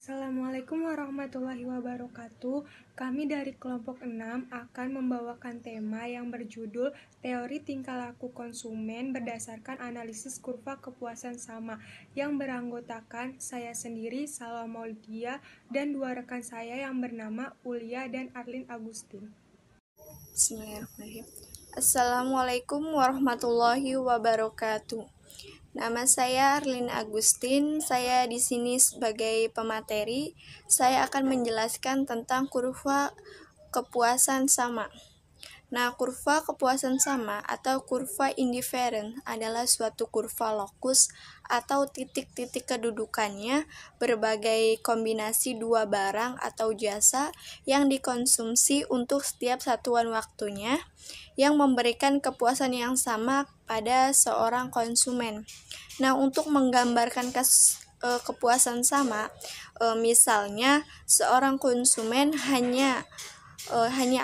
Assalamualaikum warahmatullahi wabarakatuh. Kami dari kelompok 6 akan membawakan tema yang berjudul Teori Tingkah Laku Konsumen berdasarkan analisis kurva kepuasan sama, yang beranggotakan saya sendiri, Salwa Maulidia, dan dua rekan saya yang bernama Ulia dan Arlin Agustin. Bismillahirrahmanirrahim. Assalamualaikum warahmatullahi wabarakatuh. Nama saya Arlin Agustin. Saya di sini sebagai pemateri. Saya akan menjelaskan tentang kurva kepuasan sama. Nah, kurva kepuasan sama atau kurva indifferent adalah suatu kurva lokus atau titik-titik kedudukannya berbagai kombinasi dua barang atau jasa yang dikonsumsi untuk setiap satuan waktunya yang memberikan kepuasan yang sama pada seorang konsumen. Nah, untuk menggambarkan kepuasan sama, misalnya seorang konsumen hanya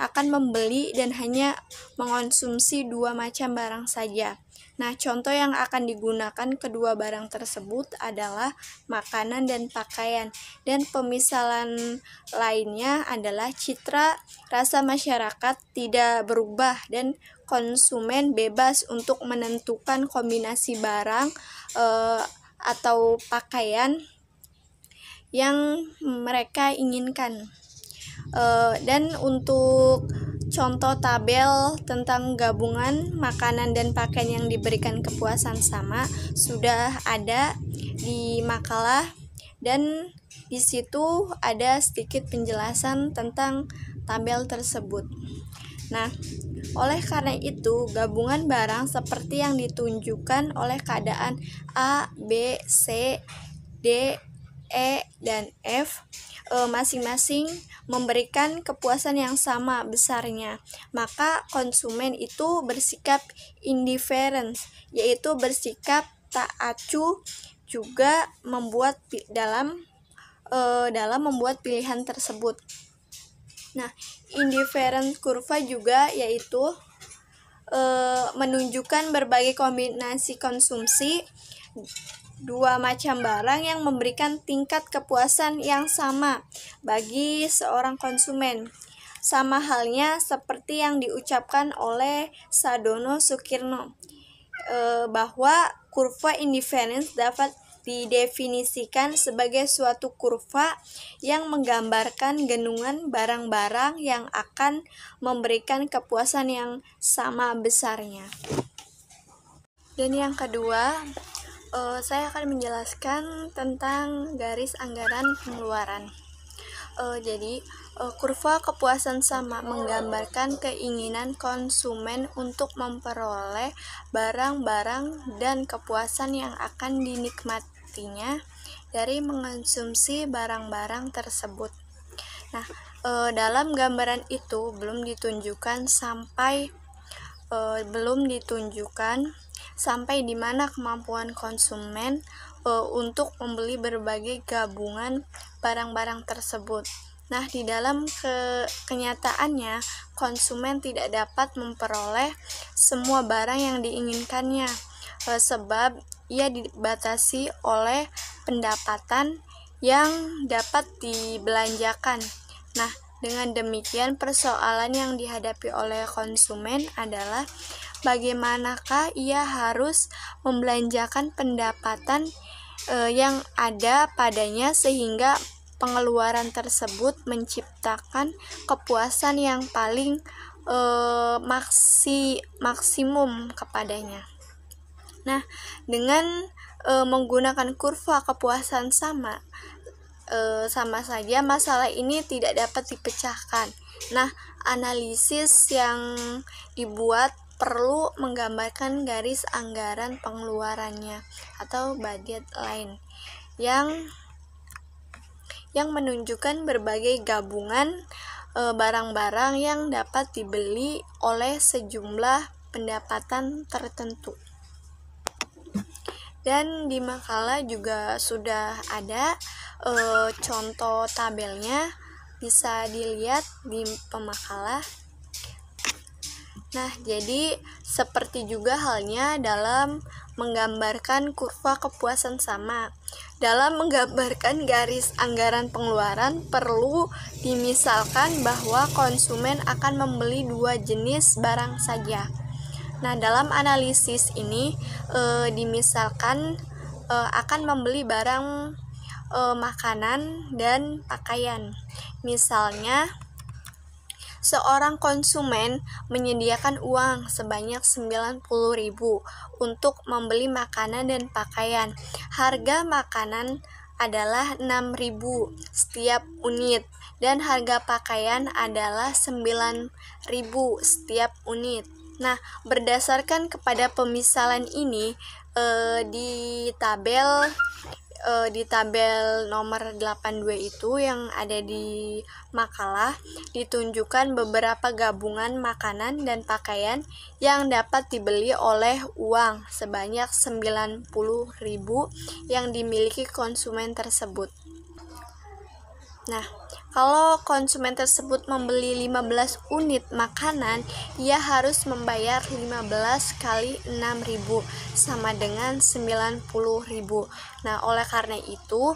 akan membeli dan hanya mengonsumsi dua macam barang saja. Nah, contoh yang akan digunakan kedua barang tersebut adalah makanan dan pakaian. Dan pemisalan lainnya adalah citra rasa masyarakat tidak berubah dan konsumen bebas untuk menentukan kombinasi barang atau pakaian yang mereka inginkan. Dan untuk contoh tabel tentang gabungan makanan dan pakaian yang diberikan kepuasan sama sudah ada di makalah, dan di situ ada sedikit penjelasan tentang tabel tersebut. Nah, oleh karena itu, gabungan barang seperti yang ditunjukkan oleh keadaan A, B, C, D, E, dan F masing-masing memberikan kepuasan yang sama besarnya, maka konsumen itu bersikap indifferent, yaitu bersikap tak acuh juga dalam membuat pilihan tersebut. Nah, indifferent kurva juga yaitu menunjukkan berbagai kombinasi konsumsi dua macam barang yang memberikan tingkat kepuasan yang sama bagi seorang konsumen. Sama halnya seperti yang diucapkan oleh Sadono Sukirno, bahwa kurva indifference dapat didefinisikan sebagai suatu kurva yang menggambarkan genungan barang-barang yang akan memberikan kepuasan yang sama besarnya. Dan yang kedua, saya akan menjelaskan tentang garis anggaran pengeluaran. Jadi, kurva kepuasan sama menggambarkan keinginan konsumen untuk memperoleh barang-barang dan kepuasan yang akan dinikmatinya dari mengonsumsi barang-barang tersebut. Nah, dalam gambaran itu belum ditunjukkan sampai di mana kemampuan konsumen untuk membeli berbagai gabungan barang-barang tersebut. Nah, di dalam kenyataannya, konsumen tidak dapat memperoleh semua barang yang diinginkannya, sebab ia dibatasi oleh pendapatan yang dapat dibelanjakan. Nah, dengan demikian persoalan yang dihadapi oleh konsumen adalah bagaimanakah ia harus membelanjakan pendapatan yang ada padanya sehingga pengeluaran tersebut menciptakan kepuasan yang paling maksimum kepadanya. Nah, dengan menggunakan kurva kepuasan sama saja masalah ini tidak dapat dipecahkan. Nah, analisis yang dibuat perlu menggambarkan garis anggaran pengeluarannya atau budget line yang menunjukkan berbagai gabungan barang-barang yang dapat dibeli oleh sejumlah pendapatan tertentu. Dan di makalah juga sudah ada contoh tabelnya, bisa dilihat di pemakalah. Nah, jadi seperti juga halnya dalam menggambarkan kurva kepuasan sama. dalam menggambarkan garis anggaran pengeluaran perlu dimisalkan bahwa konsumen akan membeli dua jenis barang saja. Nah, dalam analisis ini dimisalkan akan membeli barang makanan dan pakaian. Misalnya, seorang konsumen menyediakan uang sebanyak 90.000 untuk membeli makanan dan pakaian. Harga makanan adalah 6.000 setiap unit dan harga pakaian adalah 9.000 setiap unit. Nah, berdasarkan kepada pemisalan ini di tabel nomor 82 itu yang ada di makalah ditunjukkan beberapa gabungan makanan dan pakaian yang dapat dibeli oleh uang sebanyak 90.000 yang dimiliki konsumen tersebut. Nah, kalau konsumen tersebut membeli 15 unit makanan, ia harus membayar 15 kali 6.000 sama dengan 90.000. Nah, oleh karena itu,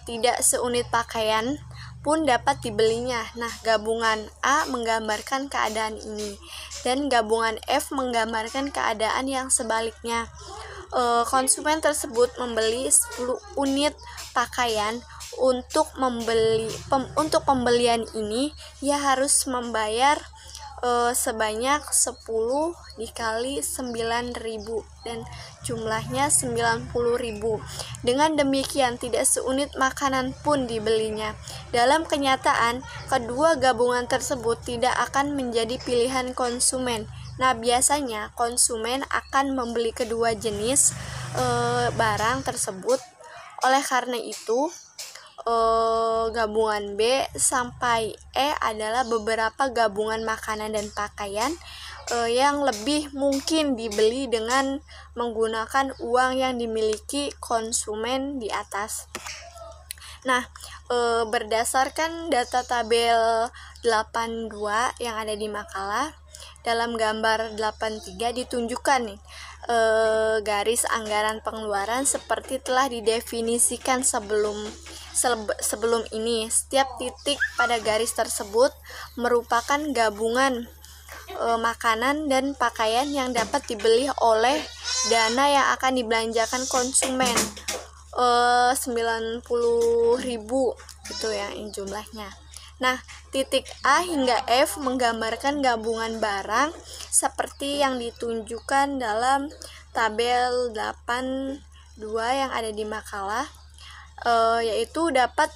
tidak seunit pakaian pun dapat dibelinya. Nah, gabungan A menggambarkan keadaan ini dan gabungan F menggambarkan keadaan yang sebaliknya. Konsumen tersebut membeli 10 unit pakaian. Untuk pembelian ini ia harus membayar sebanyak 10 dikali 9.000 dan jumlahnya 90.000. Dengan demikian tidak seunit makanan pun dibelinya. Dalam kenyataan, kedua gabungan tersebut tidak akan menjadi pilihan konsumen. Nah, biasanya konsumen akan membeli kedua jenis barang tersebut. Oleh karena itu, gabungan B sampai E adalah beberapa gabungan makanan dan pakaian yang lebih mungkin dibeli dengan menggunakan uang yang dimiliki konsumen di atas. Nah, berdasarkan data tabel 82 yang ada di makalah, dalam gambar 83 ditunjukkan nih garis anggaran pengeluaran seperti telah didefinisikan sebelum ini. Setiap titik pada garis tersebut merupakan gabungan makanan dan pakaian yang dapat dibeli oleh dana yang akan dibelanjakan konsumen. 90.000 itu ya jumlahnya. Nah, titik A hingga F menggambarkan gabungan barang seperti yang ditunjukkan dalam tabel 82 yang ada di makalah, yaitu dapat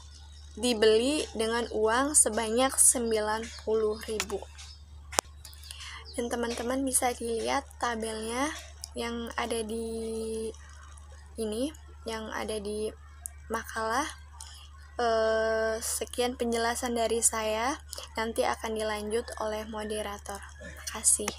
dibeli dengan uang sebanyak 90.000. Dan teman-teman bisa dilihat tabelnya yang ada di ini, yang ada di makalah. Sekian penjelasan dari saya, nanti akan dilanjut oleh moderator. Terima kasih.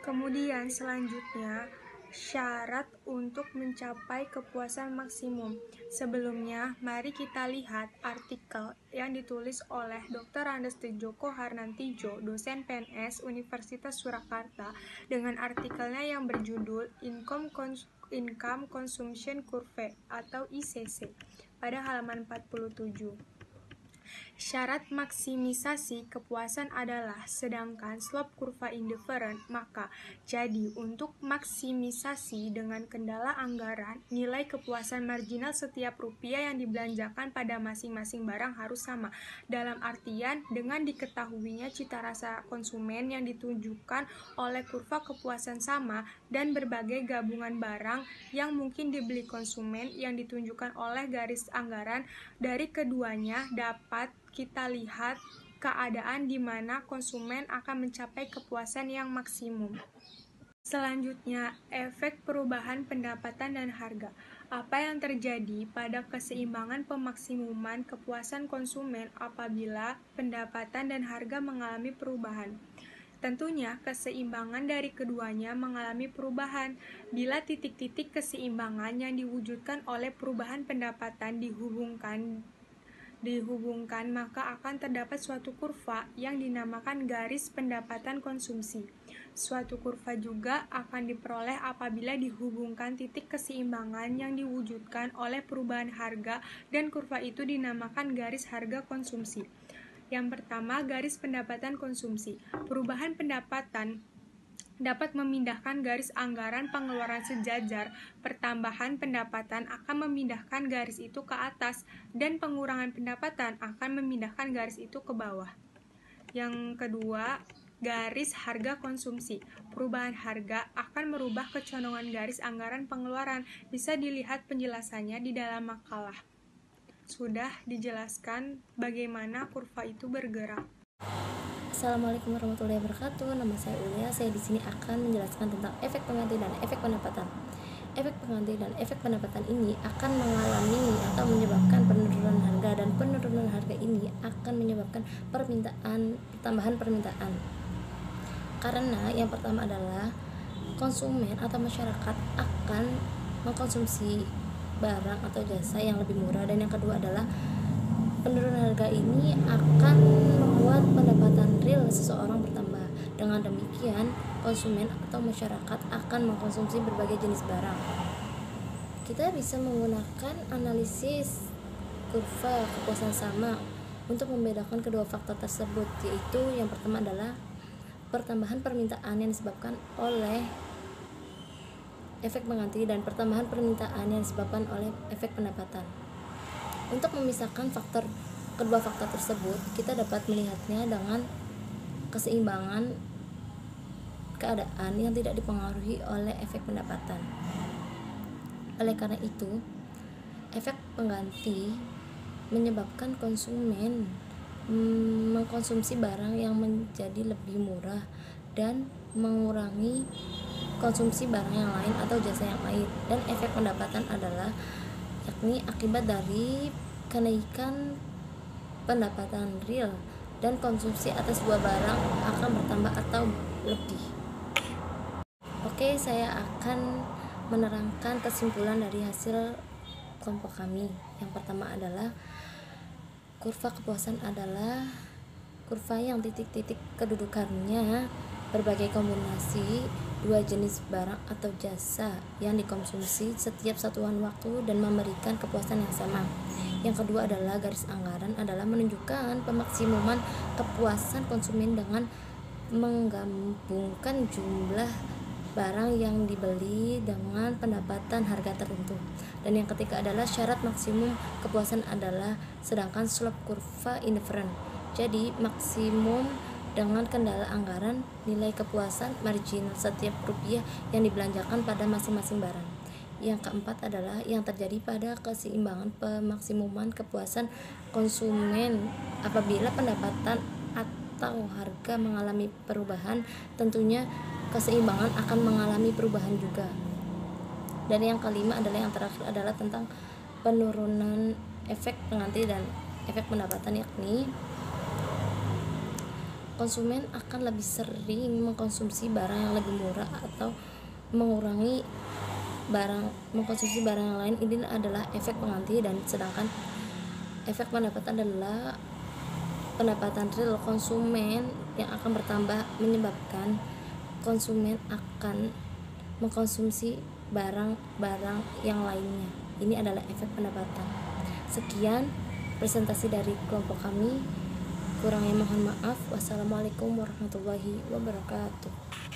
Kemudian selanjutnya, syarat untuk mencapai kepuasan maksimum. Sebelumnya, mari kita lihat artikel yang ditulis oleh Dr. Andes Djoko Harnantijo, dosen PNS Universitas Surakarta, dengan artikelnya yang berjudul Income Consumption Curve atau ICC pada halaman 47. Syarat maksimisasi kepuasan adalah sedangkan slope kurva indifferent, maka jadi untuk maksimisasi dengan kendala anggaran, nilai kepuasan marginal setiap rupiah yang dibelanjakan pada masing-masing barang harus sama. Dalam artian, dengan diketahuinya cita rasa konsumen yang ditunjukkan oleh kurva kepuasan sama dan berbagai gabungan barang yang mungkin dibeli konsumen yang ditunjukkan oleh garis anggaran, dari keduanya dapat kita lihat keadaan di mana konsumen akan mencapai kepuasan yang maksimum. Selanjutnya, efek perubahan pendapatan dan harga. Apa yang terjadi pada keseimbangan pemaksimuman kepuasan konsumen apabila pendapatan dan harga mengalami perubahan? Tentunya, keseimbangan dari keduanya mengalami perubahan. Bila titik-titik keseimbangan yang diwujudkan oleh perubahan pendapatan dihubungkan dihubungkan, maka akan terdapat suatu kurva yang dinamakan garis pendapatan konsumsi. Suatu kurva juga akan diperoleh apabila dihubungkan titik keseimbangan yang diwujudkan oleh perubahan harga, dan kurva itu dinamakan garis harga konsumsi. Yang pertama, garis pendapatan konsumsi. Perubahan pendapatan dapat memindahkan garis anggaran pengeluaran sejajar. Pertambahan pendapatan akan memindahkan garis itu ke atas, dan pengurangan pendapatan akan memindahkan garis itu ke bawah. Yang kedua, garis harga konsumsi. Perubahan harga akan merubah kecondongan garis anggaran pengeluaran. Bisa dilihat penjelasannya di dalam makalah. Sudah dijelaskan bagaimana kurva itu bergerak. Assalamualaikum warahmatullahi wabarakatuh. Nama saya Ulia. Saya di sini akan menjelaskan tentang efek pengganti dan efek pendapatan. Efek pengganti dan efek pendapatan ini akan mengalami atau menyebabkan penurunan harga, dan penurunan harga ini akan menyebabkan tambahan permintaan. Karena yang pertama adalah konsumen atau masyarakat akan mengkonsumsi barang atau jasa yang lebih murah, dan yang kedua adalah penurunan harga ini akan membuat pendapatan real seseorang bertambah. Dengan demikian, konsumen atau masyarakat akan mengkonsumsi berbagai jenis barang. Kita bisa menggunakan analisis kurva kepuasan sama untuk membedakan kedua faktor tersebut, yaitu yang pertama adalah pertambahan permintaan yang disebabkan oleh efek pengganti dan pertambahan permintaan yang disebabkan oleh efek pendapatan. Untuk memisahkan kedua faktor tersebut, kita dapat melihatnya dengan keseimbangan keadaan yang tidak dipengaruhi oleh efek pendapatan. Oleh karena itu, efek pengganti menyebabkan konsumen mengkonsumsi barang yang menjadi lebih murah dan mengurangi konsumsi barang yang lain atau jasa yang lain. Dan efek pendapatan adalah yakni akibat dari kenaikan pendapatan real dan konsumsi atas sebuah barang akan bertambah atau lebih. Oke, saya akan menerangkan kesimpulan dari hasil kelompok kami. Yang pertama adalah kurva kepuasan adalah kurva yang titik-titik kedudukannya berbagai kombinasi dua jenis barang atau jasa yang dikonsumsi setiap satuan waktu dan memberikan kepuasan yang sama. Yang kedua adalah garis anggaran adalah menunjukkan pemaksimuman kepuasan konsumen dengan menggabungkan jumlah barang yang dibeli dengan pendapatan harga tertentu. Dan yang ketiga adalah syarat maksimum kepuasan adalah sedangkan slope kurva indifferent. Jadi maksimum dengan kendala anggaran, nilai kepuasan marginal setiap rupiah yang dibelanjakan pada masing-masing barang. Yang keempat adalah yang terjadi pada keseimbangan pemaksimuman kepuasan konsumen apabila pendapatan atau harga mengalami perubahan, tentunya keseimbangan akan mengalami perubahan juga. Dan yang kelima adalah yang terakhir adalah tentang penurunan efek pengganti dan efek pendapatan, yakni konsumen akan lebih sering mengkonsumsi barang yang lebih murah atau mengurangi mengkonsumsi barang yang lain. Ini adalah efek pengganti, dan sedangkan efek pendapatan adalah pendapatan real konsumen yang akan bertambah menyebabkan konsumen akan mengkonsumsi barang-barang yang lainnya. Ini adalah efek pendapatan. Sekian presentasi dari kelompok kami. Kurangnya mohon maaf. Wassalamualaikum warahmatullahi wabarakatuh.